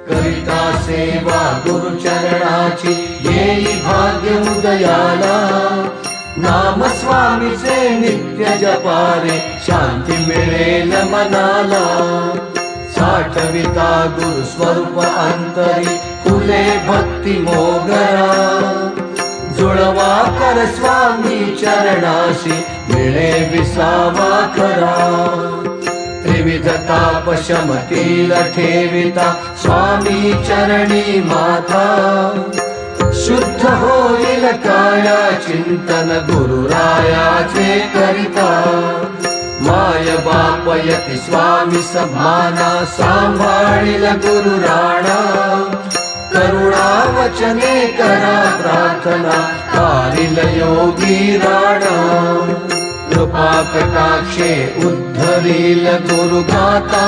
करिता सेवा गुरुचरणाची येई भाग्य उदयाला। नाम स्वामीचे नित्य जपारे शांती मिळेल मनाला। साठविता गुरु स्वरूप अंतरी फुले भक्ती मोगरा। जुळवा कर स्वामी चरणाशी मिळे विसावा खरा। त्रिविध ताप शमतील ठेविता स्वामी चरणी माथा। शुद्ध होईल काया चिंतन गुरुरायाचे करिता। माय बाप यती स्वामी सभाना सांभाळील गुरु राणा। करुणा वचने करा प्रार्थना कारिल योगी राणा। कृपा कटाक्षे उद्धरील गुरु गाता।